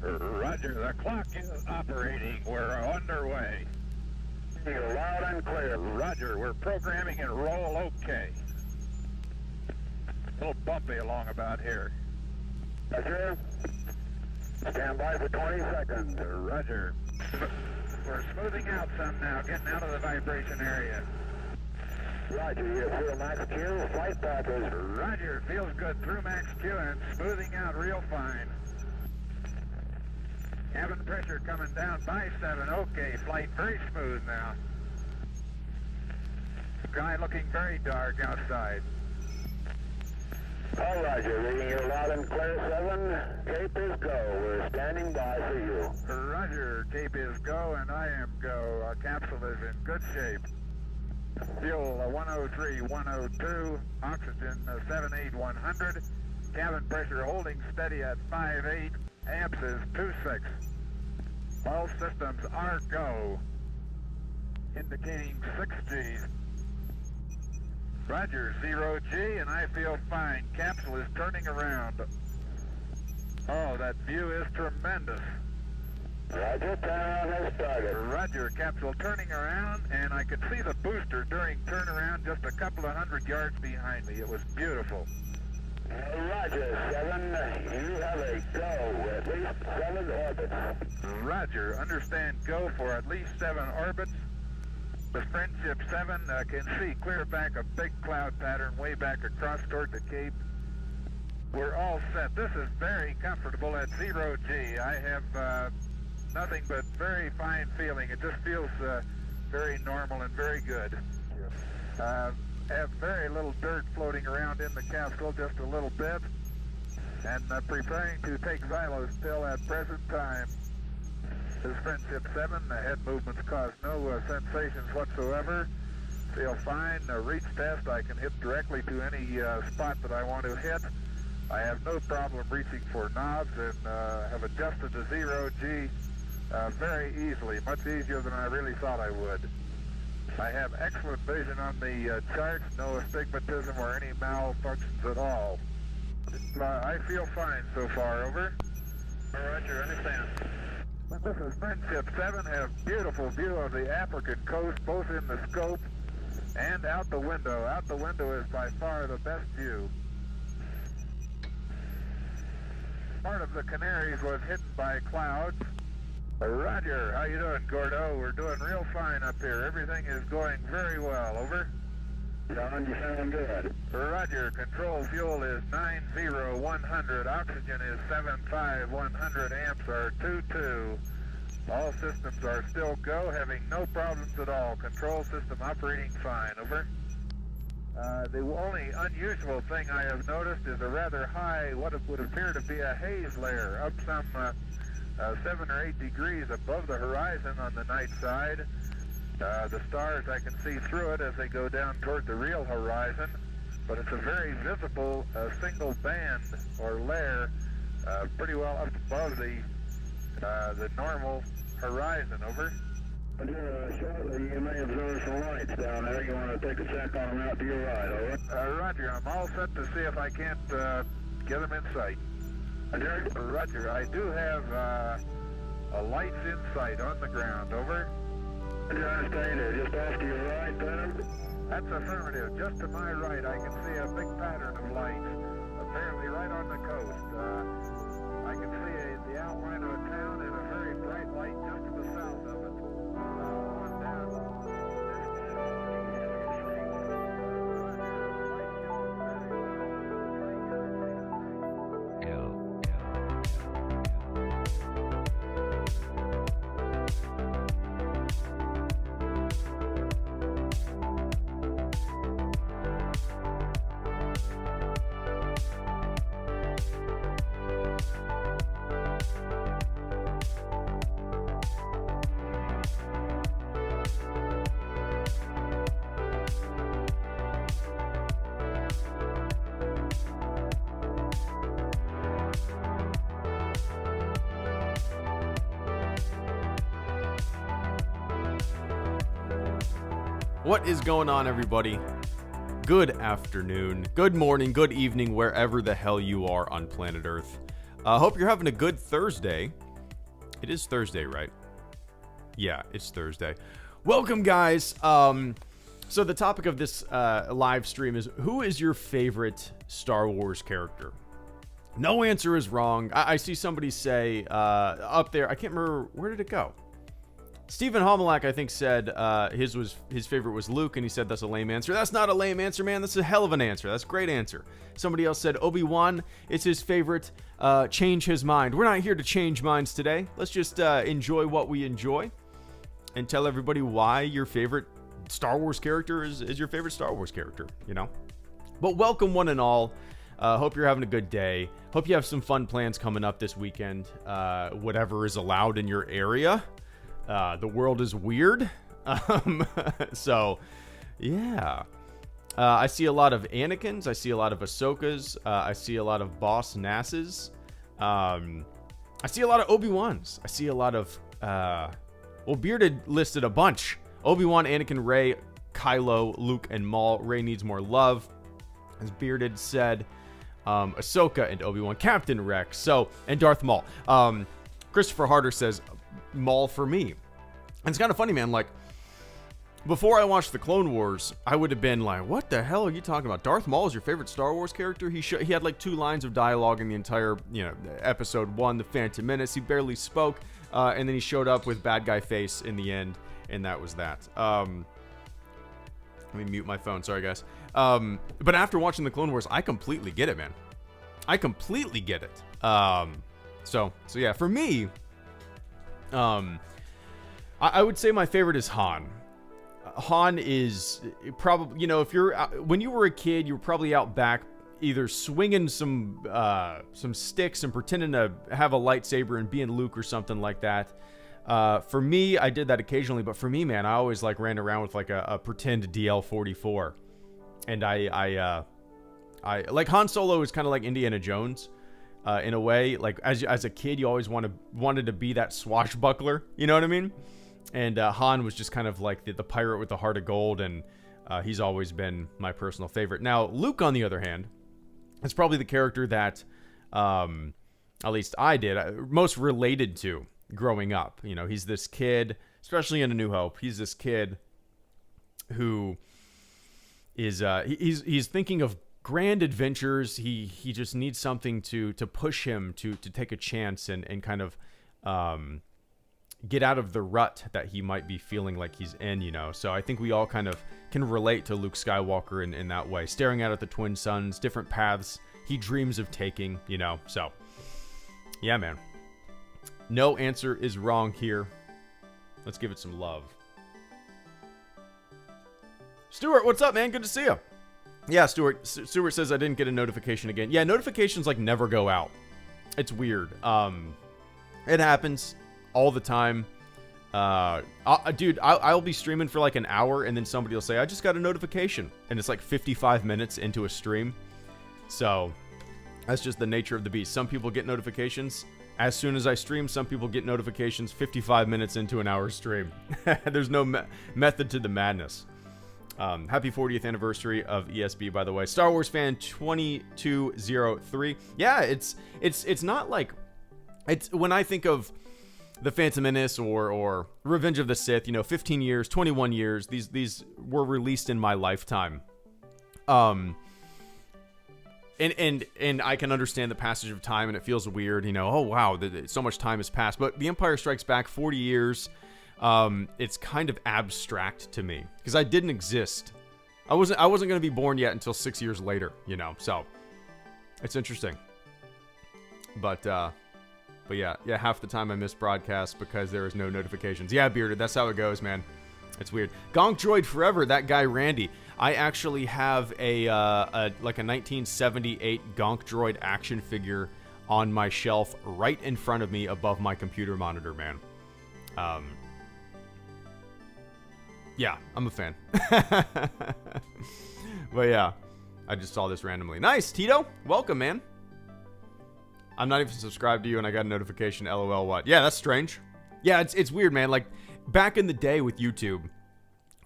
Roger, the clock is operating. We're underway. You're loud and clear. Roger, we're programming and roll okay. A little bumpy along about here. Roger. Stand by for 20 seconds. Roger. We're smoothing out some now, getting out of the vibration area. Roger, you're through max Q. Flight path is... Roger, feels good through max Q and smoothing out real fine. Cabin pressure coming down by 7. Okay, flight very smooth now. Sky looking very dark outside. All Roger, reading you loud and clear, 7. Cape is go. We're standing by for you. Roger, Cape is go and I am go. Our capsule is in good shape. Fuel 103, 102, oxygen 78,100. Cabin pressure holding steady at 5.8. Amps is 2.6. All systems are go, indicating 6 Gs. Roger, 0 G, and I feel fine. Capsule is turning around. Oh, that view is tremendous. Roger, turnaround has started. Roger, capsule turning around, and I could see the booster during turnaround just a couple of 100 yards behind me. It was beautiful. Roger, 7. You have a go, at least 7 orbits. Roger, understand go for at least 7 orbits. The Friendship 7 can see clear back a big cloud pattern way back across toward the Cape. We're all set. This is very comfortable at 0 G. I have nothing but very fine feeling. It just feels very normal and very good. Have very little dirt floating around in the capsule, just a little bit, and preparing to take xylos still at present time. This is Friendship 7. The head movements cause no sensations whatsoever. Feel fine. Reach test, I can hit directly to any spot that I want to hit. I have no problem reaching for knobs and have adjusted to 0 G very easily, much easier than I really thought I would. I have excellent vision on the charts, no astigmatism or any malfunctions at all. I feel fine so far, over. Roger, understand. This is Friendship 7, have beautiful view of the African coast, both in the scope and out the window. Out the window is by far the best view. Part of the Canaries was hidden by clouds. Roger, how you doing, Gordo? We're doing real fine up here. Everything is going very well, over. Don, you sound good. Roger, control fuel is 90100, oxygen is 75100, amps are 22. All systems are still go, having no problems at all. Control system operating fine, over. The only unusual thing I have noticed is a rather high, what would appear to be a haze layer, up some 7 or 8 degrees above the horizon on the night side. The stars, I can see through it as they go down toward the real horizon, but it's a very visible single band or layer pretty well up above the normal horizon, over. Shortly, you may observe some lights down there. You want to take a check on them out to your right, over? Roger, I'm all set to see if I can't get them in sight. Roger, I do have lights in sight on the ground, over. Roger, understand it. Just off to your right, then? That's affirmative. Just to my right, I can see a big pattern of lights, apparently right on the coast. I can see the outline of a town and a very bright light just to the south of it. On down. What is going on, everybody? Good afternoon, good morning, good evening, wherever the hell you are on planet Earth. Hope you're having a good Thursday. It is Thursday, right? Yeah, it's Thursday. Welcome, guys. So the topic of this live stream is, who is your favorite Star Wars character? No answer is wrong. I see somebody say up there, I can't remember, where did it go? Stephen Homelak, I think, said his favorite was Luke, and he said that's a lame answer. That's not a lame answer, man. That's a hell of an answer. That's a great answer. Somebody else said Obi-Wan is his favorite. Change his mind. We're not here to change minds today. Let's just enjoy what we enjoy and tell everybody why your favorite Star Wars character is your favorite Star Wars character, you know? But welcome one and all. Hope you're having a good day. Hope you have some fun plans coming up this weekend. Whatever is allowed in your area. The world is weird. So, yeah. I see a lot of Anakins. I see a lot of Ahsokas. I see a lot of Boss Nasses. I see a lot of Obi-Wans. I see a lot of... well, Bearded listed a bunch. Obi-Wan, Anakin, Rey, Kylo, Luke, and Maul. Rey needs more love, as Bearded said. Ahsoka and Obi-Wan. Captain Rex. So, and Darth Maul. Christopher Harder says... Maul for me. And it's kind of funny, man. Like, before I watched the Clone Wars, I would have been like, what the hell are you talking about? Darth Maul is your favorite Star Wars character? He had like 2 lines of dialogue in the entire, episode 1, The Phantom Menace. He barely spoke, and then he showed up with bad guy face in the end, and that was that. Let me mute my phone. Sorry, guys. But after watching the Clone Wars, I completely get it, man. I completely get it. So yeah, for me... I would say my favorite is Han. Han is probably, if you're when you were a kid, you were probably out back either swinging some sticks and pretending to have a lightsaber and being Luke or something like that. For me, I did that occasionally, but for me, man, I always like ran around with like a pretend DL-44, and I like Han Solo is kind of like Indiana Jones. In a way, like as a kid, you always wanted to be that swashbuckler, you know what I mean? And Han was just kind of like the pirate with the heart of gold, and he's always been my personal favorite. Now, Luke, on the other hand, is probably the character that, at least I did, most related to growing up. He's this kid, especially in A New Hope, he's this kid who is, he's thinking of grand adventures. He just needs something to push him to take a chance and kind of get out of the rut that he might be feeling like he's in, So I think we all kind of can relate to Luke Skywalker in that way, staring out at the twin suns, different paths he dreams of taking, So yeah, man. No answer is wrong here. Let's give it some love. Stuart, what's up, man? Good to see you. Yeah, Stuart says I didn't get a notification again. Yeah, notifications like never go out. It's weird. It happens all the time. Dude, I'll be streaming for like an hour, and then somebody will say, I just got a notification. And it's like 55 minutes into a stream. So that's just the nature of the beast. Some people get notifications as soon as I stream. Some people get notifications 55 minutes into an hour stream. There's no method to the madness. Happy 40th anniversary of ESB, by the way. Star Wars fan 2203. Yeah, it's not like, it's when I think of The Phantom Menace or Revenge of the Sith, 15 years, 21 years, these were released in my lifetime. And I can understand the passage of time, and it feels weird, oh wow, so much time has passed. But The Empire Strikes Back, 40 years. It's kind of abstract to me because I didn't exist. I wasn't going to be born yet until 6 years later, so it's interesting. But yeah, half the time I miss broadcasts because there is no notifications. Yeah, Bearded, that's how it goes, man. It's weird. Gonk Droid Forever, that guy Randy. I actually have a 1978 Gonk Droid action figure on my shelf right in front of me above my computer monitor, man. Yeah, I'm a fan. But yeah, I just saw this randomly. Nice, Tito. Welcome, man. I'm not even subscribed to you, and I got a notification. LOL, what? Yeah, that's strange. Yeah, it's weird, man. Like, back in the day with YouTube,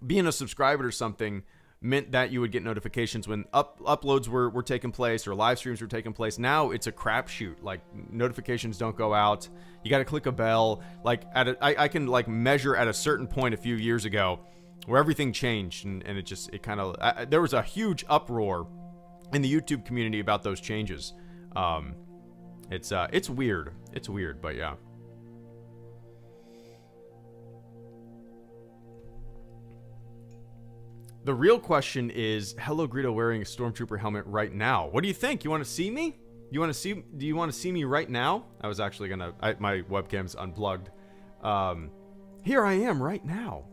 being a subscriber to something, meant that you would get notifications when uploads were taking place or live streams were taking place. Now it's a crapshoot. Like, notifications don't go out. You got to click a bell. Like, I can like measure at a certain point a few years ago where everything changed, and it kind of, there was a huge uproar in the YouTube community about those changes. It's weird. It's weird, but yeah. The real question is, HelloGreedo wearing a Stormtrooper helmet right now. What do you think? You want to see me? Do you want to see me right now? I was actually my webcam's unplugged. Here I am right now.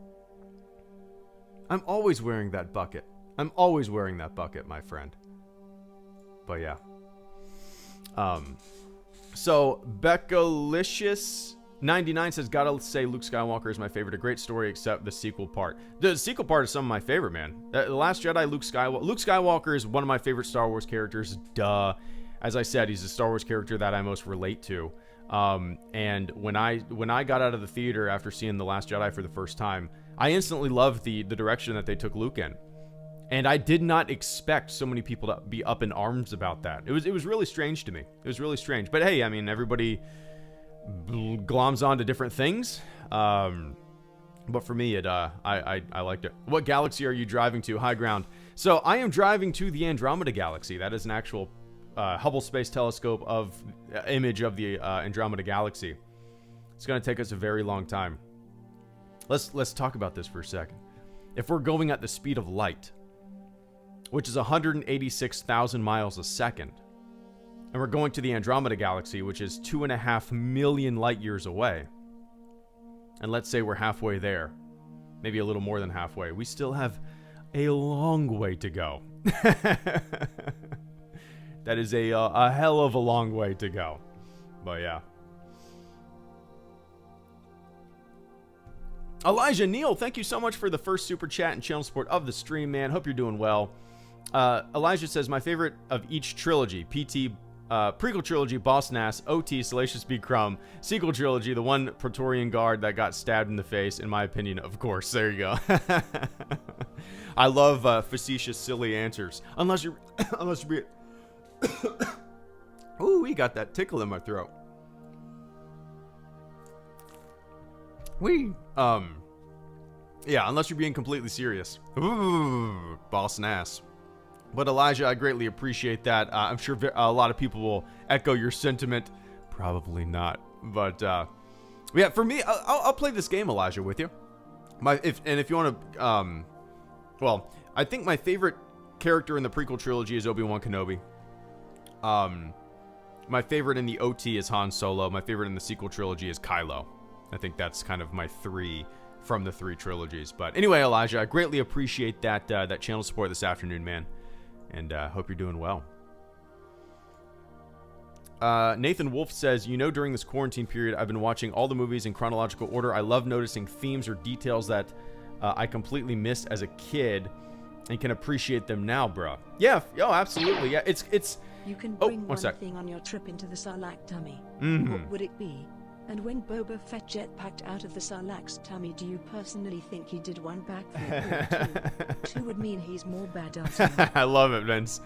I'm always wearing that bucket. I'm always wearing that bucket, my friend. But yeah. So Beckalicious 99 says, gotta say Luke Skywalker is my favorite. A great story, except the sequel part. The sequel part is some of my favorite, man. The Last Jedi, Luke Skywalker is one of my favorite Star Wars characters. Duh. As I said, he's the Star Wars character that I most relate to. And when I got out of the theater after seeing The Last Jedi for the first time, I instantly loved the direction that they took Luke in. And I did not expect so many people to be up in arms about that. It was really strange to me. It was really strange. But hey, I mean, everybody gloms on to different things. But for me, I liked it. What galaxy are you driving to? High ground. So I am driving to the Andromeda Galaxy. That is an actual Hubble Space Telescope image of the Andromeda Galaxy. It's going to take us a very long time. Let's talk about this for a second. If we're going at the speed of light, which is 186,000 miles a second, and we're going to the Andromeda Galaxy, which is 2.5 million light years away, and let's say we're halfway there, maybe a little more than halfway, we still have a long way to go. That is a hell of a long way to go. But yeah. Elijah Neal, thank you so much for the first super chat and channel support of the stream, man. Hope you're doing well. Elijah says, my favorite of each trilogy, PT, prequel trilogy, Boss Nass, OT, Salacious B. Crumb, sequel trilogy, the one Praetorian guard that got stabbed in the face, in my opinion, of course. There you go. I love facetious, silly answers. Unless you're being... Ooh, we got that tickle in my throat. Yeah, unless you're being completely serious. Ooh, Boss Nass. But Elijah, I greatly appreciate that. I'm sure a lot of people will echo your sentiment. Probably not. But yeah, for me, I'll play this game, Elijah, with you. If you want to, well, I think my favorite character in the prequel trilogy is Obi-Wan Kenobi. My favorite in the OT is Han Solo. My favorite in the sequel trilogy is Kylo. I think that's kind of my three from the three trilogies. But anyway, Elijah, I greatly appreciate that channel support this afternoon, man. And hope you're doing well. Nathan Wolf says, during this quarantine period, I've been watching all the movies in chronological order. I love noticing themes or details that I completely missed as a kid and can appreciate them now, bro. Yeah, absolutely. Yeah, it's. You can bring one thing on your trip into the Sarlacc tummy. Mm-hmm. What would it be? And when Boba Fett jetpacked out of the Sarlacc's tummy, do you personally think he did one backflip or two? Two would mean he's more badass. I love it, Vince.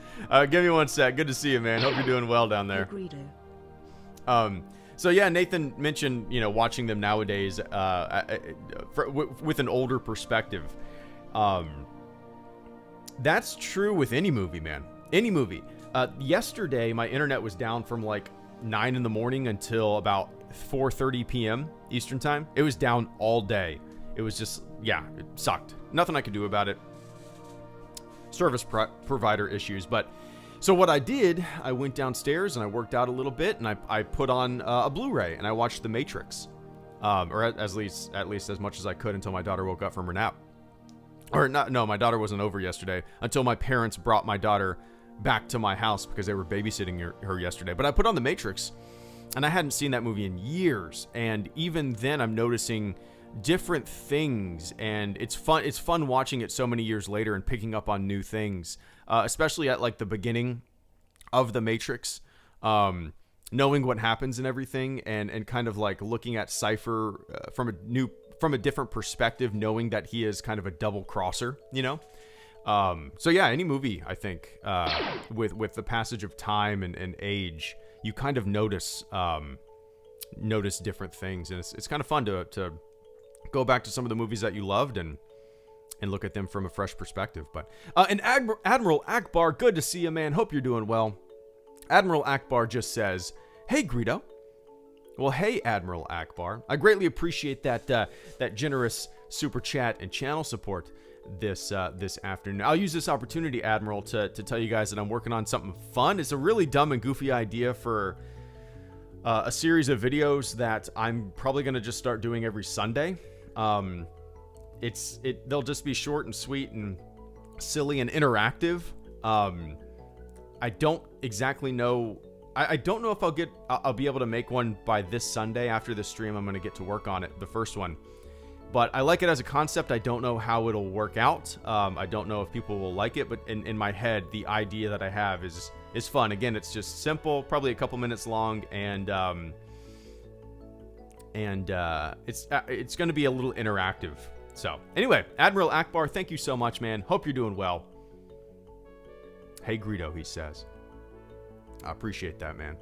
Give me one sec. Good to see you, man. Hope you're doing well down there. HelloGreedo. So yeah, Nathan mentioned, watching them nowadays with an older perspective. That's true with any movie, man. Any movie. Yesterday, my internet was down from like 9 in the morning until about 4:30 p.m. Eastern time. It was down all day. It was just, yeah, it sucked. Nothing I could do about it. Service provider issues. But so what I did, I went downstairs and I worked out a little bit, and I put on a Blu-ray and I watched The Matrix, or at least as much as I could until my daughter woke up from her nap. Or not? No, my daughter wasn't over yesterday until my parents brought my daughter back to my house because they were babysitting her yesterday. But I put on The Matrix, and I hadn't seen that movie in years. And even then, I'm noticing different things, and it's fun. It's fun watching it so many years later and picking up on new things, especially at like the beginning of The Matrix, knowing what happens and everything, and kind of like looking at Cypher from a different perspective, knowing that he is kind of a double crosser, So yeah, any movie, I think, with the passage of time and age, you kind of notice different things, and it's kind of fun to go back to some of the movies that you loved and look at them from a fresh perspective. But and Admiral Akbar, good to see you, man. Hope you're doing well. Admiral Akbar just says, "Hey, Greedo." Well, hey, Admiral Akbar. I greatly appreciate that generous super chat and channel support this afternoon. I'll use this opportunity, Admiral, to tell you guys that I'm working on something fun. It's a really dumb and goofy idea for a series of videos that I'm probably going to just start doing every Sunday. They'll just be short and sweet and silly and interactive. I don't exactly know. I don't know if I'll be able to make one by this Sunday. After the stream, I'm going to get to work on it, the first one. But I like it as a concept. I don't know how it'll work out. I don't know if people will like it, but in my head, the idea that I have is fun. Again, it's just simple, probably a couple minutes long, and it's going to be a little interactive. So anyway, Admiral Akbar, thank you so much, man. Hope you're doing well. Hey, Greedo, he says. I appreciate that, man.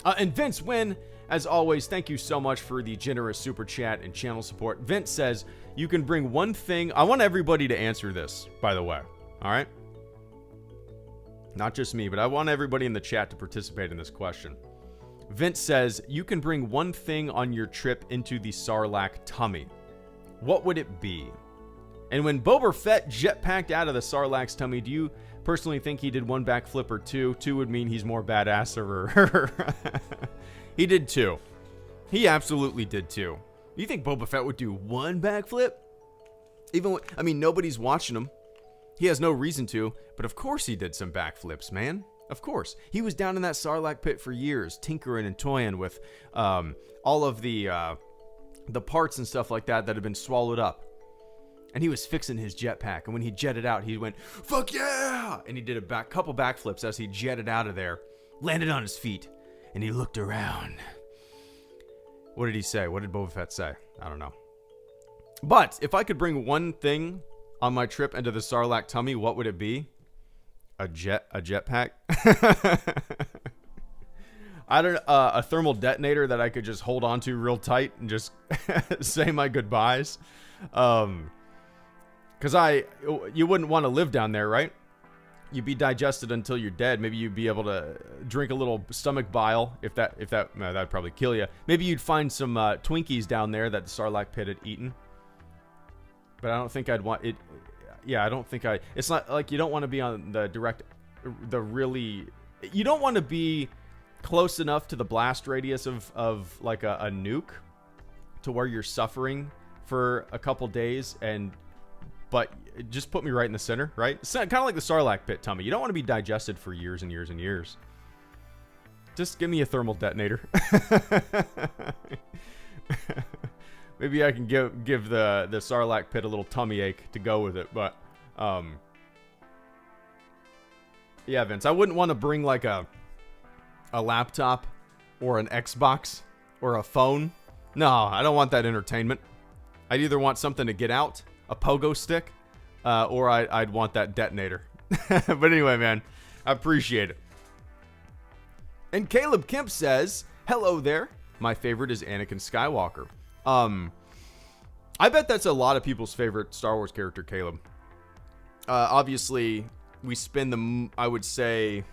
And Vince Wynn, as always, thank you so much for the generous super chat and channel support. Vince says, you can bring one thing. I want everybody to answer this, by the way. All right? Not just me, but I want everybody in the chat to participate in this question. Vince says, you can bring one thing on your trip into the Sarlacc tummy. What would it be? And when Boba Fett jetpacked out of the Sarlacc's tummy, do you personally think he did one backflip or two? Two would mean he's more badass, or he did two. He absolutely did two. You think Boba Fett would do one backflip? Nobody's watching him. He has no reason to, but of course he did some backflips, man. Of course. He was down in that Sarlacc pit for years, tinkering and toying with all of the parts and stuff like that had been swallowed up. And he was fixing his jetpack, and when he jetted out, he went, "Fuck yeah!" And he did a couple backflips as he jetted out of there, landed on his feet, and he looked around. What did he say? What did Boba Fett say? I don't know. But if I could bring one thing on my trip into the Sarlacc tummy, what would it be? A jetpack? I don't know, a thermal detonator that I could just hold onto real tight and just say my goodbyes. Because you wouldn't want to live down there, right? You'd be digested until you're dead. Maybe you'd be able to drink a little stomach bile that'd probably kill you. Maybe you'd find some Twinkies down there that the Sarlacc pit had eaten. But I don't think I'd want it. Yeah, I don't think it's not like you don't want to be on you don't want to be close enough to the blast radius of like a nuke to where you're suffering for a couple days, but just put me right in the center, right? It's kind of like the Sarlacc pit tummy. You don't want to be digested for years and years and years. Just give me a thermal detonator. Maybe I can give the Sarlacc pit a little tummy ache to go with it, but yeah, Vince, I wouldn't want to bring like a laptop or an Xbox or a phone. No, I don't want that entertainment. I'd either want something to get out, a pogo stick, or I'd want that detonator. But anyway, man, I appreciate it. And Caleb Kemp says, hello there. My favorite is Anakin Skywalker. I bet that's a lot of people's favorite Star Wars character, Caleb. Obviously, we spend I would say,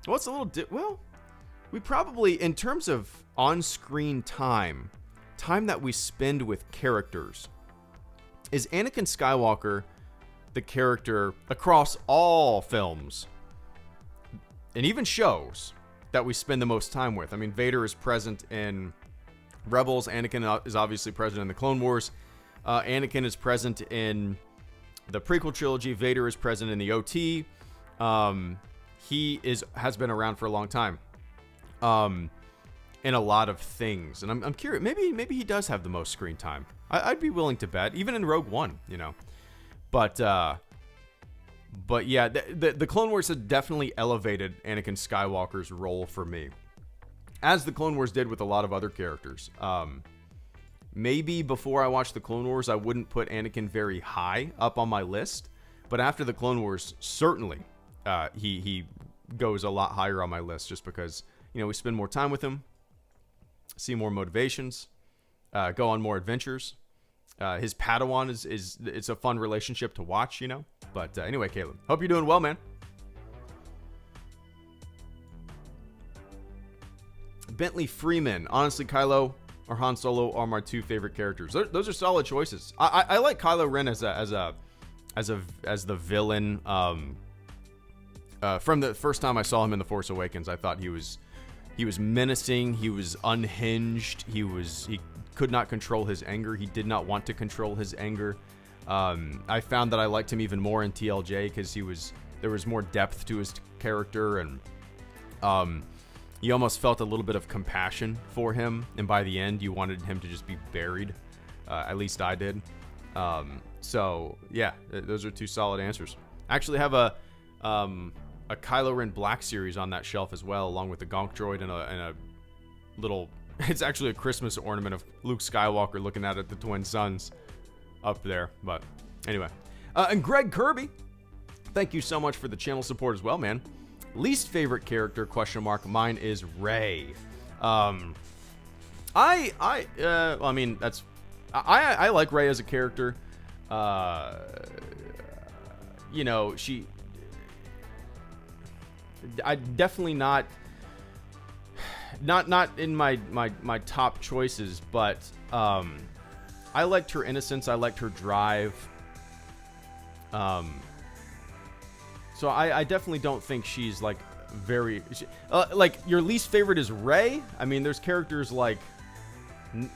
well, it's a little, we probably, in terms of on-screen time that we spend with characters, is Anakin Skywalker the character across all films and even shows that we spend the most time with. I mean, Vader is present in Rebels. Anakin is obviously present in the Clone Wars. Anakin is present in the prequel trilogy. Vader is present in the OT. He has been around for a long time. In a lot of things, and I'm curious. Maybe he does have the most screen time. I'd be willing to bet, even in Rogue One, you know. But yeah, the Clone Wars had definitely elevated Anakin Skywalker's role for me, as the Clone Wars did with a lot of other characters. Maybe before I watched the Clone Wars, I wouldn't put Anakin very high up on my list, But after the Clone Wars, certainly he goes a lot higher on my list, just because, you know, we spend more time with him, see more motivations, go on more adventures. His Padawan is it's a fun relationship to watch, you know. But anyway, Caleb, hope you're doing well, man. Bentley Freeman, honestly, Kylo or Han Solo are my two favorite characters. Those are solid choices. I like Kylo Ren as the villain. From the first time I saw him in The Force Awakens, I thought he was menacing. He was unhinged. He could not control his anger. He did not want to control his anger. I found that I liked him even more in TLJ because there was more depth to his character, and you almost felt a little bit of compassion for him, and by the end, you wanted him to just be buried. At least I did. So, yeah, those are two solid answers. I actually have a Kylo Ren Black series on that shelf as well, along with the Gonk Droid and a little... It's actually a Christmas ornament of Luke Skywalker looking out at the twin suns up there. But, anyway. And Greg Kirby, thank you so much for the channel support as well, man. Least favorite character, ? Mine is Rey. I mean, that's... I like Rey as a character. You know, I definitely not in my top choices, but I liked her innocence. I liked her drive. So I definitely don't think she's like very like your least favorite is Rey. I mean, there's characters like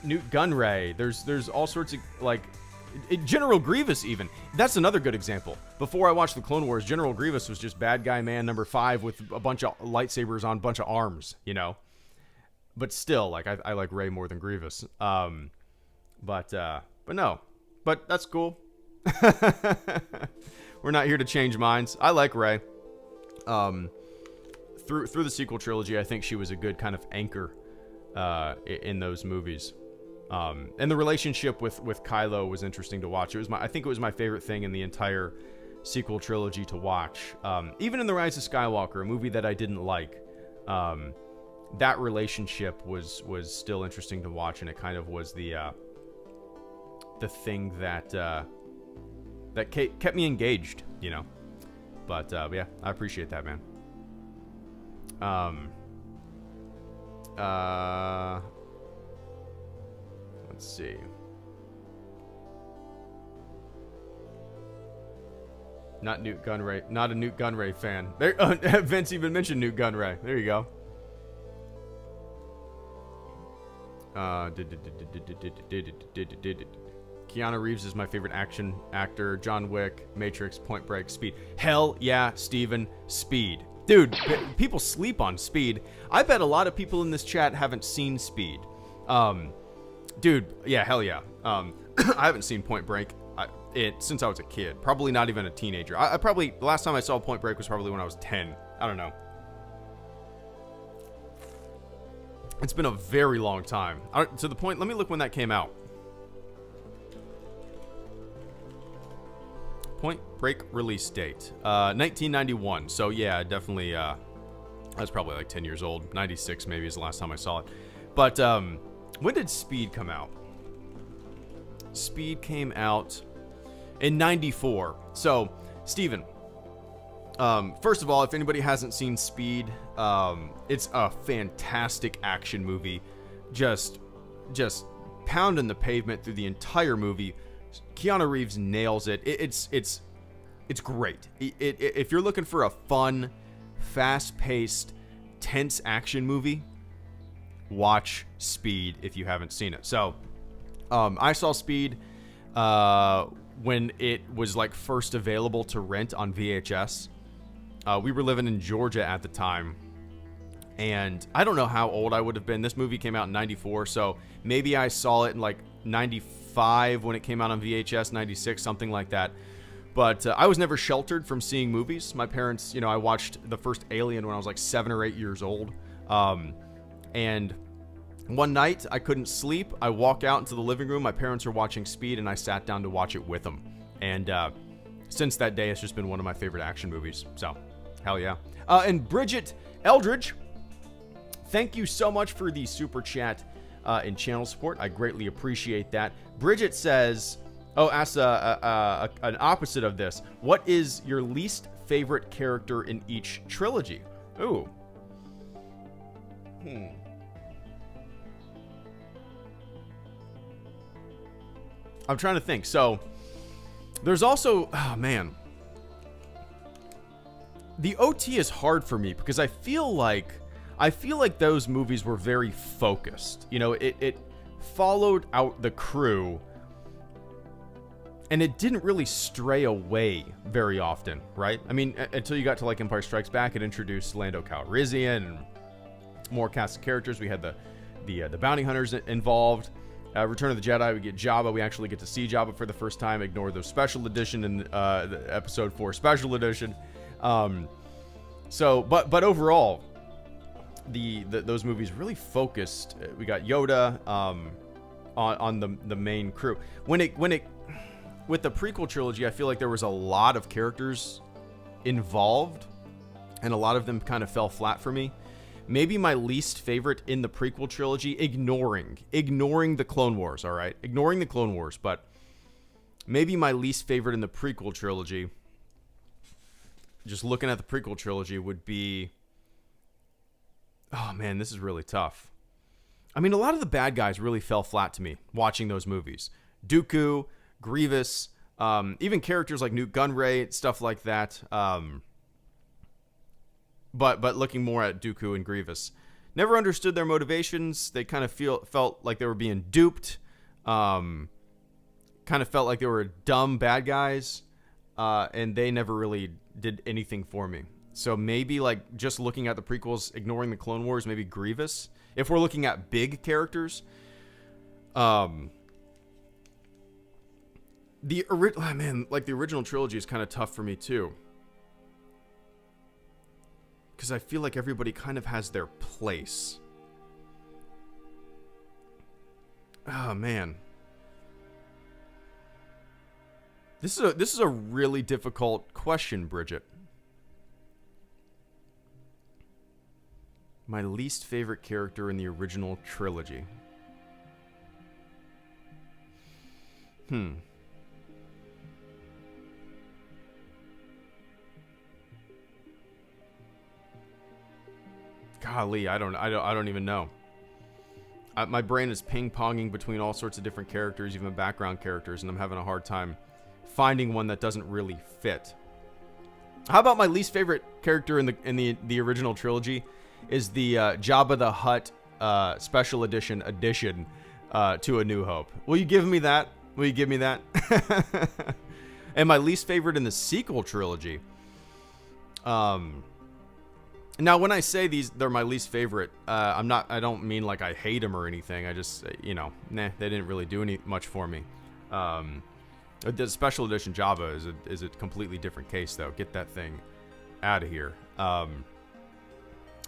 Newt Gunray. There's all sorts of like General Grievous even. That's another good example. Before I watched the Clone Wars, General Grievous was just bad guy man number 5 with a bunch of lightsabers on a bunch of arms, you know. But still, like I like Rey more than Grievous. But no. But that's cool. We're not here to change minds. I like Rey. Through the sequel trilogy, I think she was a good kind of anchor in those movies. And the relationship with Kylo was interesting to watch. I think it was my favorite thing in the entire sequel trilogy to watch. Even in The Rise of Skywalker, a movie that I didn't like, that relationship was still interesting to watch, and it kind of was the thing that kept me engaged, you know. But yeah, I appreciate that, man. Let's see. Not Newt Gunray. Not a Newt Gunray fan. There, Vince even mentioned Newt Gunray. There you go. Keanu Reeves is my favorite action actor. John Wick, Matrix, Point Break, Speed. Hell yeah, Steven, Speed. Dude, people sleep on Speed. I bet a lot of people in this chat haven't seen Speed. Dude, yeah, hell yeah. I haven't seen Point Break since I was a kid. Probably not even a teenager. The last time I saw Point Break was probably when I was 10. I don't know. It's been a very long time. To the point, let me look when that came out. Point Break release date, 1991. So yeah, definitely, I was probably like 10 years old. 96 maybe is the last time I saw it. But when did Speed come out? Speed came out in 94. So, Steven, first of all, if anybody hasn't seen Speed, it's a fantastic action movie. Just pounding the pavement through the entire movie. Keanu Reeves nails it. It's great. If you're looking for a fun, fast-paced, tense action movie, watch Speed if you haven't seen it. So, I saw Speed when it was like first available to rent on VHS. We were living in Georgia at the time, and I don't know how old I would have been. This movie came out in 94, so maybe I saw it in like 95 when it came out on VHS, 96, something like that. But I was never sheltered from seeing movies. My parents, I watched the first Alien when I was like 7 or 8 years old. And one night I couldn't sleep. I walk out into the living room. My parents are watching Speed, and I sat down to watch it with them. And since that day, it's just been one of my favorite action movies. So, hell yeah. And Bridget Eldridge, thank you so much for the super chat and channel support. I greatly appreciate that. Bridget says, asks an opposite of this. What is your least favorite character in each trilogy? Ooh. I'm trying to think. So, there's also, oh man. The OT is hard for me because I feel like those movies were very focused. You know, it followed out the crew, and it didn't really stray away very often, right? I mean, until you got to like Empire Strikes Back, it introduced Lando Calrissian and more cast of characters. We had the bounty hunters involved. Return of the Jedi, we get Jabba. We actually get to see Jabba for the first time. Ignore the special edition in the episode 4 special edition. But overall, those movies really focused. We got Yoda on the main crew. With the prequel trilogy, I feel like there was a lot of characters involved, and a lot of them kind of fell flat for me. Maybe my least favorite in the prequel trilogy, ignoring the Clone Wars, all right? Ignoring the Clone Wars, but maybe my least favorite in the prequel trilogy, just looking at the prequel trilogy, would be... Oh, man, this is really tough. I mean, a lot of the bad guys really fell flat to me watching those movies. Dooku, Grievous, even characters like Newt Gunray, stuff like that. But looking more at Dooku and Grievous, never understood their motivations. They kind of felt like they were being duped. Kind of felt like they were dumb bad guys, and they never really did anything for me. So maybe like just looking at the prequels, ignoring the Clone Wars, maybe Grievous. If we're looking at big characters, the original trilogy is kind of tough for me too. Because I feel like everybody kind of has their place. Oh, man. This is a really difficult question, Bridget. My least favorite character in the original trilogy. Golly, I don't even know. My brain is ping-ponging between all sorts of different characters, even background characters, and I'm having a hard time finding one that doesn't really fit. How about my least favorite character in the original trilogy is the Jabba the Hutt special edition to A New Hope. Will you give me that? Will you give me that? And my least favorite in the sequel trilogy. Now, when I say they're my least favorite, I don't mean like I hate them or anything. I just, they didn't really do much for me. The special edition Jabba is a completely different case, though. Get that thing out of here.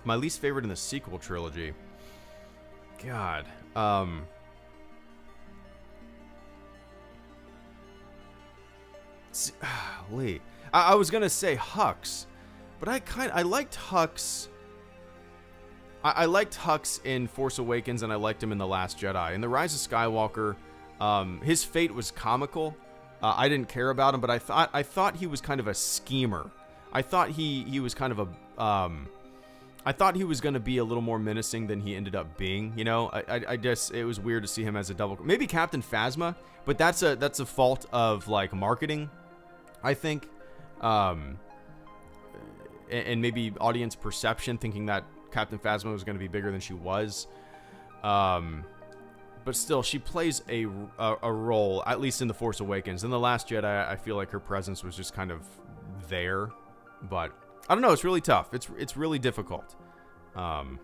My least favorite in the sequel trilogy. God. Lee. I was gonna say Hux. But I liked Hux. I liked Hux in Force Awakens, and I liked him in The Last Jedi. In The Rise of Skywalker, his fate was comical. I didn't care about him, but I thought he was kind of a schemer. I thought he was kind of a I thought he was going to be a little more menacing than he ended up being. You know, I guess it was weird to see him as a double. Maybe Captain Phasma, but that's a fault of like marketing, I think. And maybe audience perception, thinking that Captain Phasma was going to be bigger than she was. But still, she plays a role, at least in The Force Awakens. In The Last Jedi, I feel like her presence was just kind of there. But I don't know. It's really tough. It's really difficult. And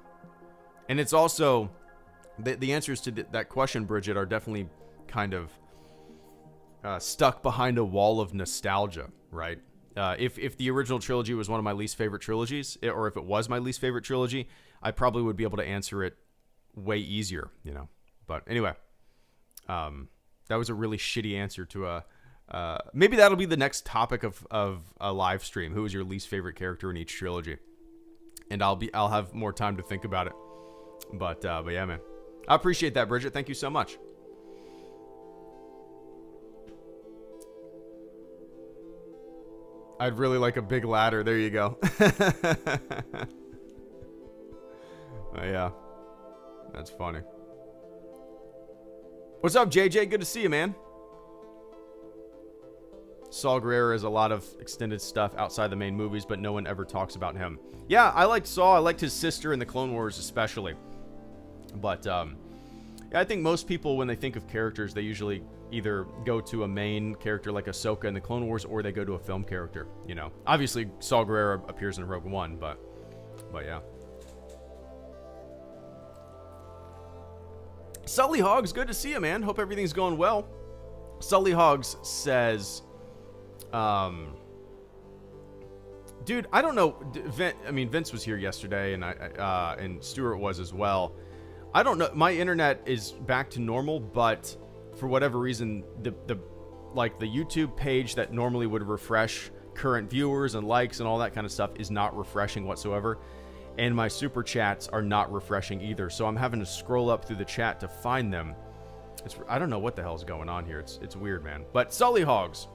it's also the answers to that question, Bridget, are definitely kind of stuck behind a wall of nostalgia, right? If the original trilogy was one of my least favorite trilogies, or if it was my least favorite trilogy, I probably would be able to answer it way easier, you know. But anyway, that was a really shitty answer to maybe that'll be the next topic of a live stream. Who is your least favorite character in each trilogy? And I'll have more time to think about it. But yeah, man. I appreciate that, Bridget. Thank you so much. I'd really like a big ladder. There you go. Yeah. That's funny. What's up, JJ? Good to see you, man. Saul Guerrero has a lot of extended stuff outside the main movies, but no one ever talks about him. Yeah, I liked Saul. I liked his sister in the Clone Wars especially. But yeah, I think most people, when they think of characters, they usually either go to a main character like Ahsoka in the Clone Wars, or they go to a film character, you know. Obviously, Saul Guerrero appears in Rogue One, but yeah. Sully Hogs, good to see you, man. Hope everything's going well. Sully Hogs says, dude, I don't know. Vince was here yesterday, and and Stuart was as well. I don't know. My internet is back to normal, but for whatever reason, the YouTube page that normally would refresh current viewers and likes and all that kind of stuff is not refreshing whatsoever. And my super chats are not refreshing either. So I'm having to scroll up through the chat to find them. I don't know what the hell's going on here. It's weird, man. But Sully Hogs,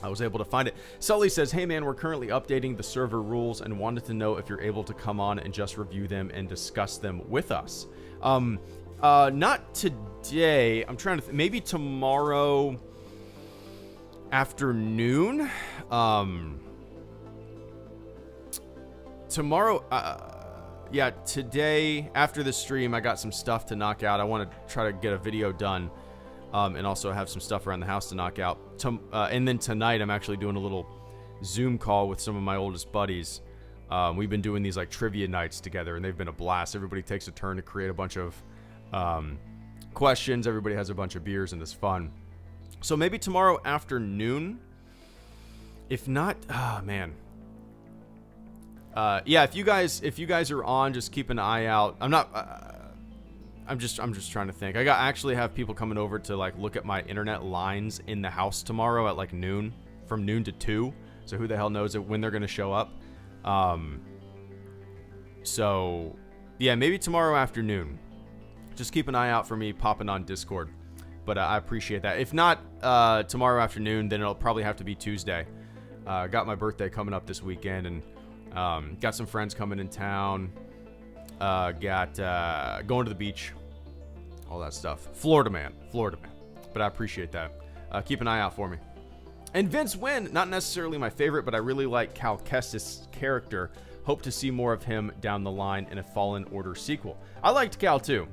I was able to find it. Sully says, hey man, we're currently updating the server rules and wanted to know if you're able to come on and just review them and discuss them with us. Not today. I'm trying to maybe tomorrow afternoon. Yeah, today after the stream, I got some stuff to knock out. I want to try to get a video done, and also have some stuff around the house to knock out. And then tonight, I'm actually doing a little Zoom call with some of my oldest buddies. We've been doing these like trivia nights together, and they've been a blast. Everybody takes a turn to create a bunch of questions. Everybody has a bunch of beers, and it's fun. So maybe tomorrow afternoon. If not, man. Yeah, if you guys are on, just keep an eye out. I'm just trying to think. I actually have people coming over to like look at my internet lines in the house tomorrow at like noon, from noon to 2. So who the hell knows when they're gonna show up? So yeah, maybe tomorrow afternoon. Just keep an eye out for me popping on Discord. But I appreciate that. If not tomorrow afternoon, then it'll probably have to be Tuesday. Got my birthday coming up this weekend, and got some friends coming in town. Got going to the beach, all that stuff. Florida man. But I appreciate that. Keep an eye out for me. And Vince Wynn, not necessarily my favorite, but I really like Cal Kestis' character. Hope to see more of him down the line in a Fallen Order sequel. I liked Cal too.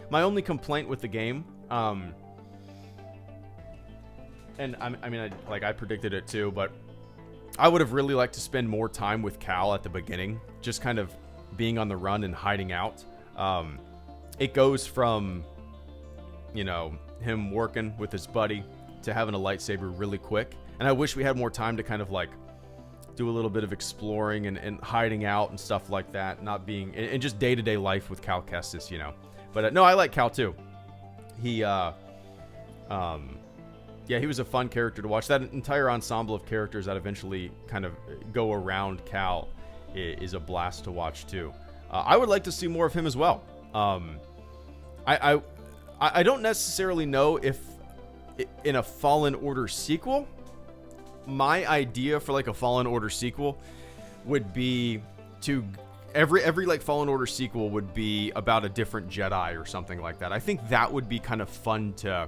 My only complaint with the game, and I predicted it too, but I would have really liked to spend more time with Cal at the beginning, just kind of being on the run and hiding out. It goes from, him working with his buddy to having a lightsaber really quick. And I wish we had more time to kind of like do a little bit of exploring and hiding out and stuff like that, not being in just day-to-day life with Cal Kestis, But no, I like Cal too. He, yeah, he was a fun character to watch. That entire ensemble of characters that eventually kind of go around Cal is a blast to watch too. I would like to see more of him as well. I don't necessarily know if in a Fallen Order sequel, my idea for like a Fallen Order sequel would be to every like Fallen Order sequel would be about a different Jedi or something like that. I think that would be kind of fun to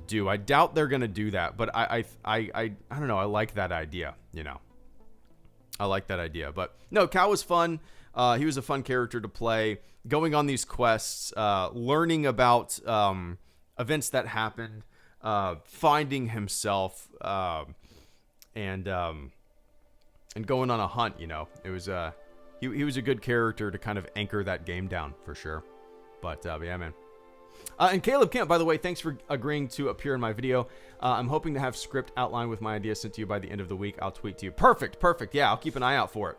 do. I doubt they're gonna do that, but I don't know. I like that idea. I like that idea. But no, Cal was fun. He was a fun character to play. Going on these quests, learning about events that happened, finding himself, and going on a hunt. It was he was a good character to kind of anchor that game down for sure. But yeah, man. And Caleb Kemp, by the way, thanks for agreeing to appear in my video. I'm hoping to have script outlined with my ideas sent to you by the end of the week. I'll tweet to you. Perfect. Yeah, I'll keep an eye out for it.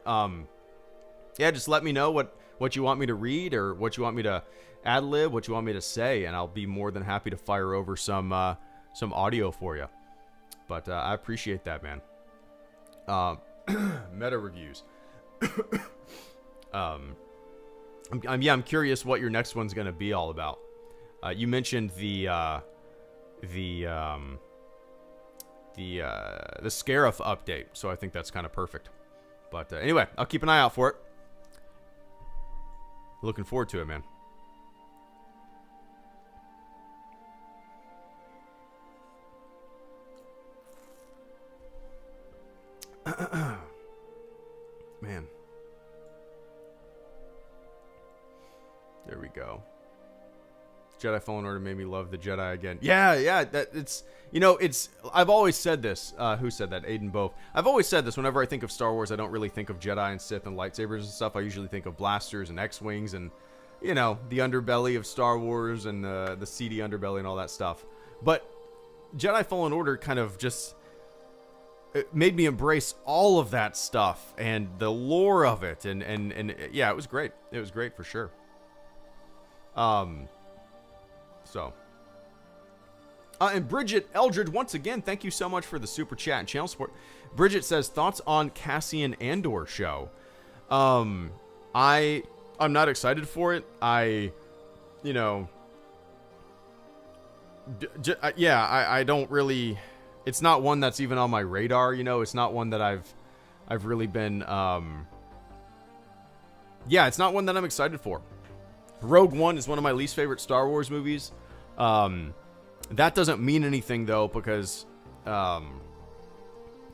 Yeah, just let me know what you want me to read or what you want me to ad-lib, what you want me to say, and I'll be more than happy to fire over some audio for you. But I appreciate that, man. Meta reviews. I'm curious what your next one's gonna be all about. You mentioned the Scarif update, so I think that's kind of perfect. But anyway, I'll keep an eye out for it. Looking forward to it, man. Man. There we go. Jedi Fallen Order made me love the Jedi again. Yeah, I've always said this. Who said that? Aiden both. I've always said this. Whenever I think of Star Wars, I don't really think of Jedi and Sith and lightsabers and stuff. I usually think of blasters and X-Wings and, the underbelly of Star Wars and the seedy underbelly and all that stuff. But Jedi Fallen Order kind of just... it made me embrace all of that stuff and the lore of it. And yeah, it was great. It was great for sure. And Bridget Eldred, once again, thank you so much for the super chat and channel support. Bridget says, thoughts on Cassian Andor show. I'm not excited for it. I don't really, it's not one that's even on my radar. It's not one that I've really been, it's not one that I'm excited for. Rogue One is one of my least favorite Star Wars movies. That doesn't mean anything, though, because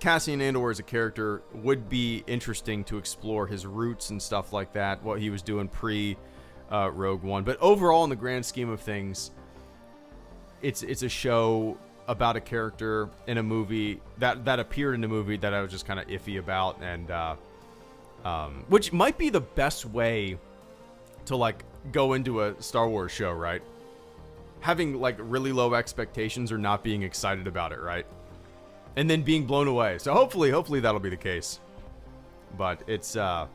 Cassian Andor as a character would be interesting to explore his roots and stuff like that, what he was doing pre-Rogue One. But overall, in the grand scheme of things, it's a show about a character in a movie that appeared in a movie that I was just kind of iffy about, and which might be the best way to, go into a Star Wars show, right? Having, really low expectations or not being excited about it, right? And then being blown away. So hopefully that'll be the case. But it's, yeah,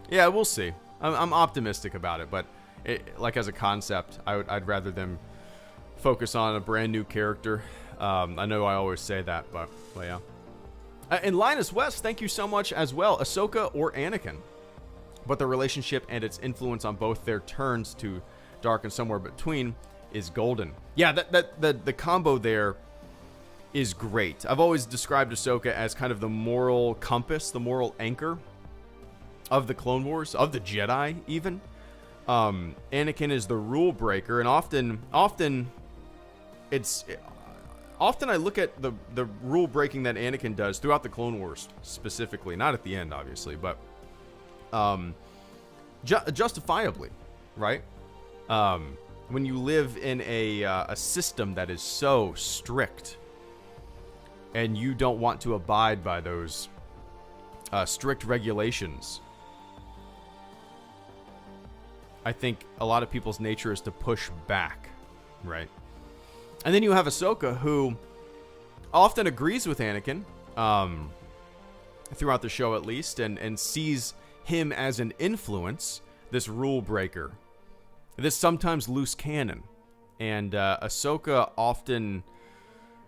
we'll see. I'm optimistic about it, but as a concept, I'd rather them focus on a brand new character. I know I always say that, but yeah. And Linus West, thank you so much as well. Ahsoka or Anakin? But the relationship and its influence on both their turns to dark and somewhere between is golden. Yeah, the combo there is great. I've always described Ahsoka as kind of the moral compass, the moral anchor of the Clone Wars, of the Jedi even. Anakin is the rule breaker, and often I look at the rule breaking that Anakin does throughout the Clone Wars specifically, not at the end obviously, but justifiably, right? When you live in a system that is so strict and you don't want to abide by those strict regulations, I think a lot of people's nature is to push back, right? And then you have Ahsoka, who often agrees with Anakin, throughout the show at least, and sees him as an influence, this rule breaker, this sometimes loose cannon. And Ahsoka often,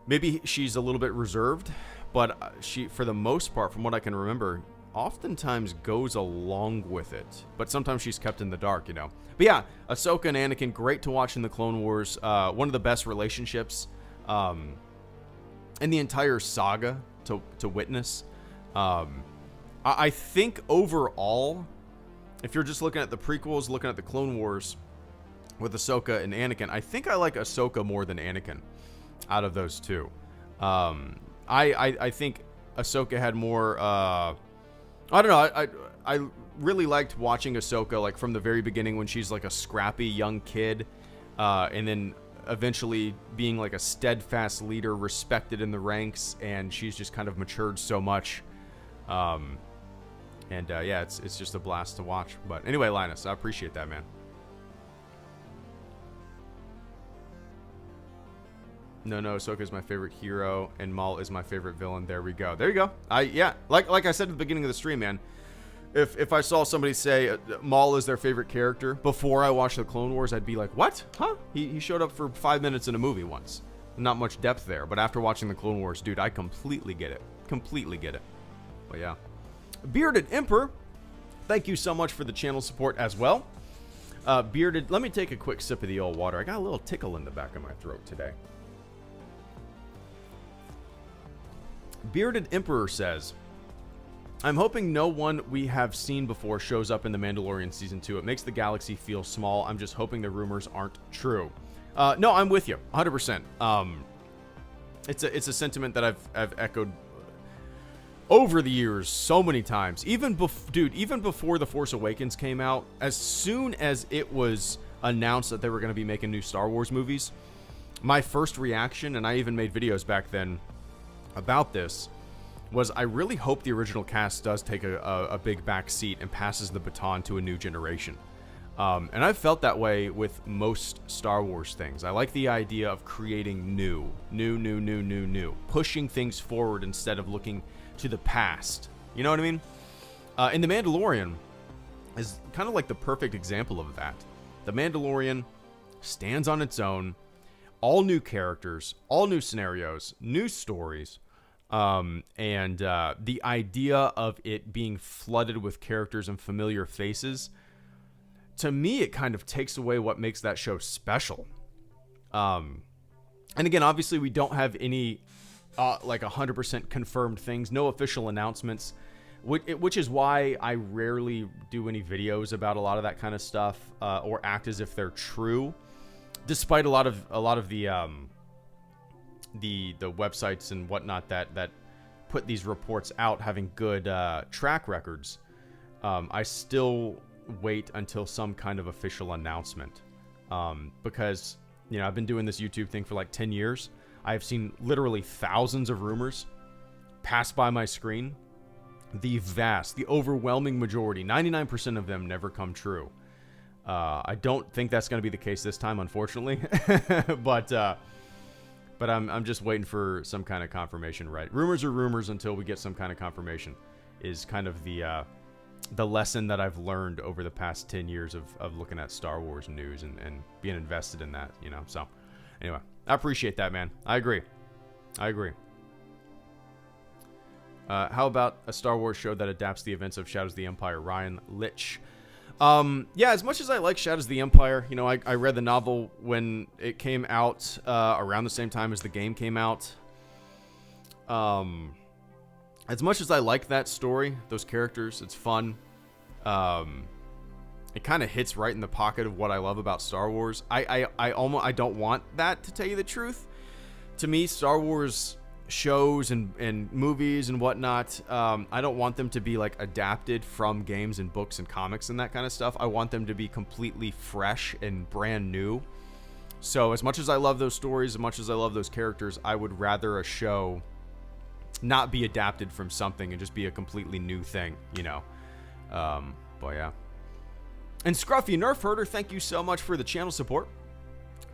maybe she's a little bit reserved, but she, for the most part, from what I can remember, oftentimes goes along with it. But sometimes she's kept in the dark, But yeah, Ahsoka and Anakin, great to watch in the Clone Wars. One of the best relationships in the entire saga to witness. I think overall, if you're just looking at the prequels, looking at the Clone Wars with Ahsoka and Anakin, I think I like Ahsoka more than Anakin out of those two. I think Ahsoka had more, I don't know, I really liked watching Ahsoka, from the very beginning when she's a scrappy young kid, and then eventually being a steadfast leader, respected in the ranks, and she's just kind of matured so much. Yeah, it's just a blast to watch. But anyway, Linus, I appreciate that, man. No, Ahsoka's my favorite hero, and Maul is my favorite villain. There we go. There you go. Yeah, like I said at the beginning of the stream, man. if I saw somebody say Maul is their favorite character before I watched the Clone Wars, I'd be like, what? Huh? He showed up for 5 minutes in a movie once. Not much depth there, but after watching the Clone Wars, dude, I completely get it. Completely get it. But yeah. Bearded Emperor, thank you so much for the channel support as well. Bearded, let me take a quick sip of the old water. I got a little tickle in the back of my throat today. Bearded Emperor says, I'm hoping no one we have seen before shows up in The Mandalorian Season 2. It makes the galaxy feel small. I'm just hoping the rumors aren't true. No, I'm with you, 100%. It's a sentiment that I've echoed over the years so many times. Even before The Force Awakens came out, as soon as it was announced that they were going to be making new Star Wars movies, my first reaction, and I even made videos back then about this, was I really hope the original cast does take a big back seat and passes the baton to a new generation. And I've felt that way with most Star Wars things. I like the idea of creating new, pushing things forward instead of looking to the past. You know what I mean? And The Mandalorian is kind of like the perfect example of that. The Mandalorian stands on its own, all new characters, all new scenarios, new stories. And the idea of it being flooded with characters and familiar faces, to me, it kind of takes away what makes that show special. And again, obviously, we don't have any like 100% confirmed things, no official announcements, which is why I rarely do any videos about a lot of that kind of stuff or act as if they're true, despite a lot of the websites and whatnot that put these reports out having good track records. I still wait until some kind of official announcement, because I've been doing this YouTube thing for like 10 years. I've seen literally thousands of rumors pass by my screen. The overwhelming majority, 99% of them, never come true. I don't think that's going to be the case this time, unfortunately. But I'm just waiting for some kind of confirmation, right? Rumors are rumors until we get some kind of confirmation is kind of the lesson that I've learned over the past 10 years of looking at Star Wars news and being invested in that, So anyway, I appreciate that, man. I agree. How about a Star Wars show that adapts the events of Shadows of the Empire? Ryan Litch. Yeah, as much as I like Shadows of the Empire, I read the novel when it came out, around the same time as the game came out. As much as I like that story, those characters, it's fun. It kind of hits right in the pocket of what I love about Star Wars. I don't want that, to tell you the truth. To me, Star Wars shows and movies and whatnot, I don't want them to be like adapted from games and books and comics and that kind of stuff. I want them to be completely fresh and brand new. So as much as I love those stories, as much as I love those characters, I would rather a show not be adapted from something and just be a completely new thing, but yeah. And Scruffy Nerf Herder, thank you so much for the channel support.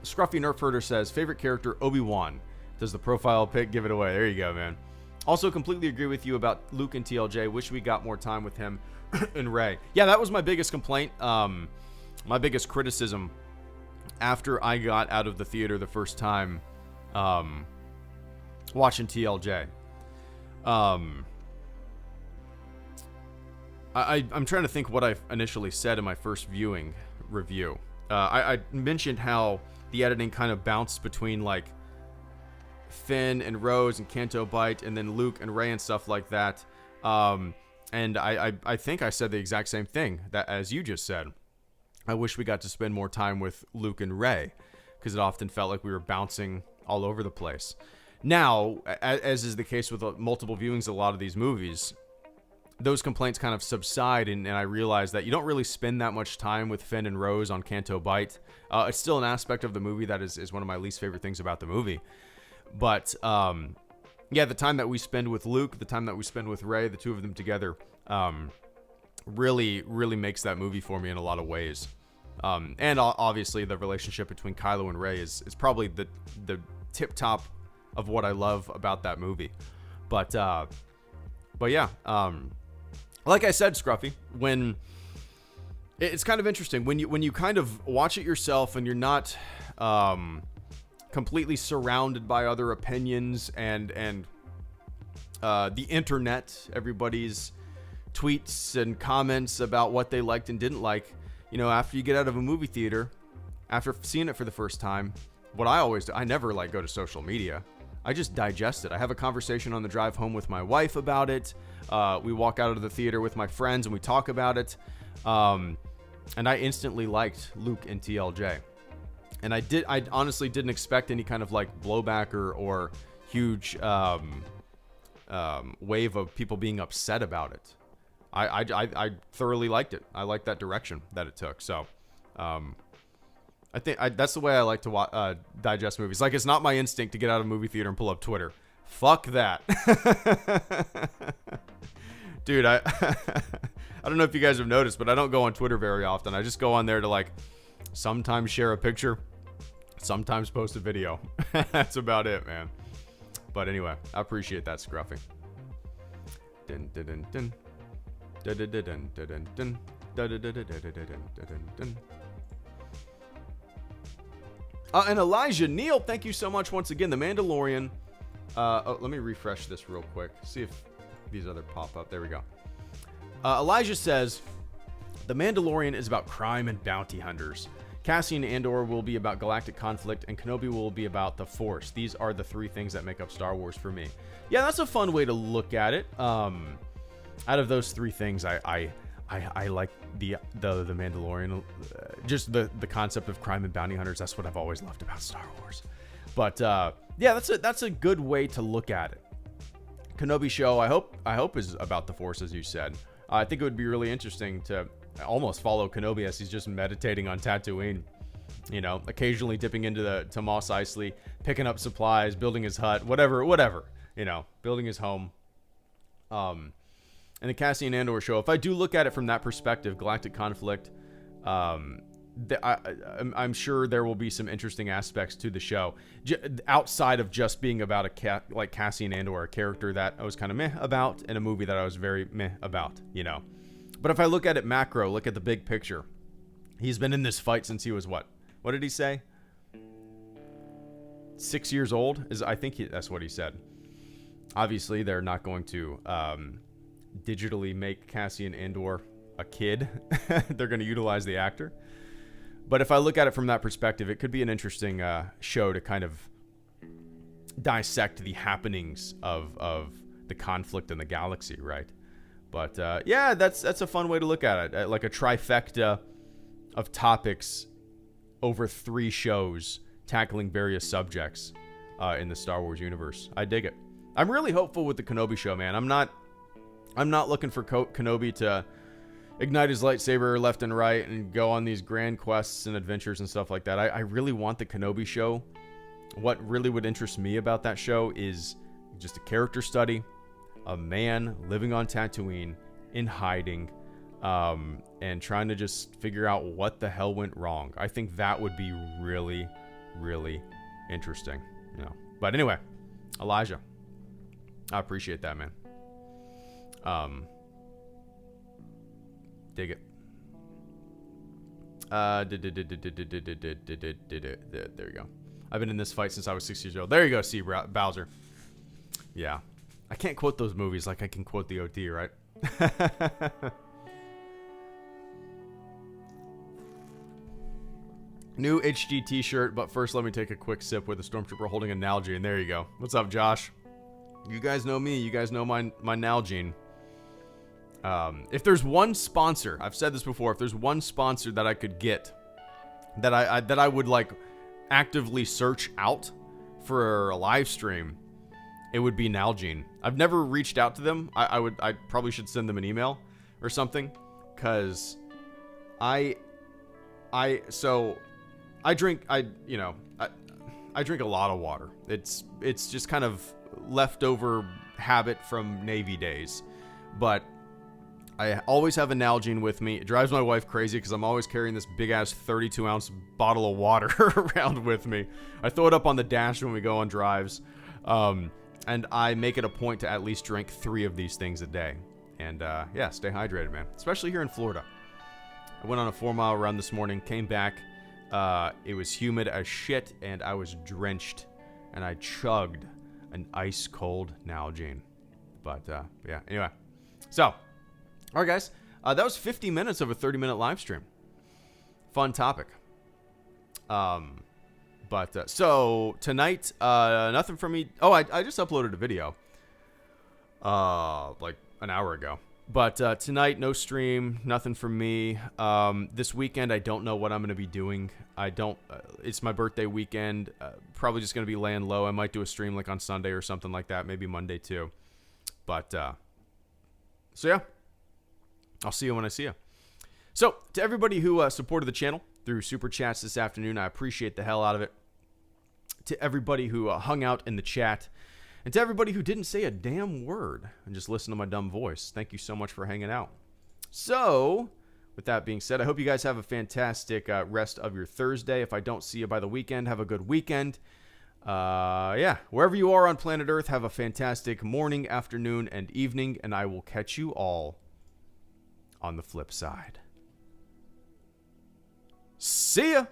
Scruffy Nerf Herder says, favorite character, Obi-Wan. Does the profile pic give it away? There you go, man. Also, completely agree with you about Luke and TLJ. Wish we got more time with him and Rey. Yeah, that was my biggest complaint. My biggest criticism after I got out of the theater the first time watching TLJ. I'm trying to think what I initially said in my first viewing review. I mentioned how the editing kind of bounced between like Finn and Rose and Canto Bight and then Luke and Rey and stuff like that. And I think I said the exact same thing that as you just said. I wish we got to spend more time with Luke and Rey, because it often felt like we were bouncing all over the place. Now, as is the case with multiple viewings of a lot of these movies, those complaints kind of subside, and I realize that you don't really spend that much time with Finn and Rose on Canto Bight. It's still an aspect of the movie that is one of my least favorite things about the movie. But, yeah, the time that we spend with Luke, the time that we spend with Rey, the two of them together, really, really makes that movie for me in a lot of ways. And obviously the relationship between Kylo and Rey is probably the tip top of what I love about that movie. But yeah, like I said, Scruffy, when it's kind of interesting when you kind of watch it yourself and you're not completely surrounded by other opinions and the internet, everybody's tweets and comments about what they liked and didn't like. You know, after you get out of a movie theater, after seeing it for the first time, what I always do, I never like go to social media. I just digest it. I have a conversation on the drive home with my wife about it. We walk out of the theater with my friends and we talk about it. And I instantly liked Luke and TLJ. And I honestly didn't expect any kind of like blowback or huge wave of people being upset about it. I thoroughly liked it. I liked that direction that it took. So, I think that's the way I like to digest movies. Like, it's not my instinct to get out of a movie theater and pull up Twitter. Fuck that. Dude, I don't know if you guys have noticed, but I don't go on Twitter very often. I just go on there to, like, sometimes share a picture, sometimes post a video. That's about it, man. But anyway, I appreciate that, Scruffy. Dun, dun, dun, dun. Dun, dun, dun, dun, dun, dun. Dun, dun, dun, dun, dun, dun, dun, dun. And Elijah Neal, thank you so much once again. The Mandalorian. Let me refresh this real quick. See if these other pop up. There we go. Elijah says, The Mandalorian is about crime and bounty hunters. Cassian Andor will be about galactic conflict, and Kenobi will be about the Force. These are the three things that make up Star Wars for me. Yeah, that's a fun way to look at it. Out of those three things, I like the Mandalorian, just the concept of crime and bounty hunters. That's what I've always loved about Star Wars. But yeah, that's a good way to look at it. Kenobi show, I hope is about the Force, as you said. I think it would be really interesting to almost follow Kenobi as he's just meditating on Tatooine. You know, occasionally dipping into Mos Eisley, picking up supplies, building his hut, whatever. You know, building his home. And the Cassian Andor show, if I do look at it from that perspective, galactic conflict, I'm sure there will be some interesting aspects to the show outside of just being about like Cassian Andor, a character that I was kind of meh about, and a movie that I was very meh about, you know. But if I look at it macro, look at the big picture, he's been in this fight since he was what did he say? 6 years old? I think that's what he said. Obviously, they're not going to digitally make Cassian Andor a kid. They're going to utilize the actor. But if I look at it from that perspective, it could be an interesting show to kind of dissect the happenings of the conflict in the galaxy, right? But yeah, that's a fun way to look at it, like a trifecta of topics over 3 shows tackling various subjects in the Star Wars universe. I dig it. I'm really hopeful with the Kenobi show, man. I'm not looking for Kenobi to ignite his lightsaber left and right and go on these grand quests and adventures and stuff like that. I really want the Kenobi show. What really would interest me about that show is just a character study, a man living on Tatooine in hiding, and trying to just figure out what the hell went wrong. I think that would be really, really interesting. You know. But anyway, Elijah, I appreciate that, man. Dig it. There you go. I've been in this fight since I was 6 years old. There you go, see Bowser. Yeah. I can't quote those movies like I can quote the OT, right? New HG t-shirt, but first let me take a quick sip with a Stormtrooper holding a Nalgene. There you go. What's up, Josh? You guys know me. You guys know my Nalgene. If there's one sponsor, I've said this before, if there's one sponsor that I could get, that I would like actively search out for a live stream, it would be Nalgene. I've never reached out to them. I probably should send them an email or something, cause I drink a lot of water. It's just kind of leftover habit from Navy days, but I always have a Nalgene with me. It drives my wife crazy because I'm always carrying this big-ass 32-ounce bottle of water around with me. I throw it up on the dash when we go on drives, and I make it a point to at least drink 3 of these things a day. And yeah, stay hydrated, man. Especially here in Florida. I went on a 4-mile run this morning, came back. It was humid as shit, and I was drenched. And I chugged an ice-cold Nalgene. But yeah, anyway. So, all right, guys. That was 50 minutes of a 30-minute live stream. Fun topic. So tonight, nothing from me. Oh, I just uploaded a video. Like an hour ago. But tonight, no stream, nothing from me. This weekend, I don't know what I'm going to be doing. It's my birthday weekend. Probably just going to be laying low. I might do a stream like on Sunday or something like that. Maybe Monday too. But, so yeah. I'll see you when I see you. So, to everybody who supported the channel through Super Chats this afternoon, I appreciate the hell out of it. To everybody who hung out in the chat. And to everybody who didn't say a damn word and just listened to my dumb voice, thank you so much for hanging out. So, with that being said, I hope you guys have a fantastic rest of your Thursday. If I don't see you by the weekend, have a good weekend. Yeah, wherever you are on planet Earth, have a fantastic morning, afternoon, and evening, and I will catch you all on the flip side. See ya!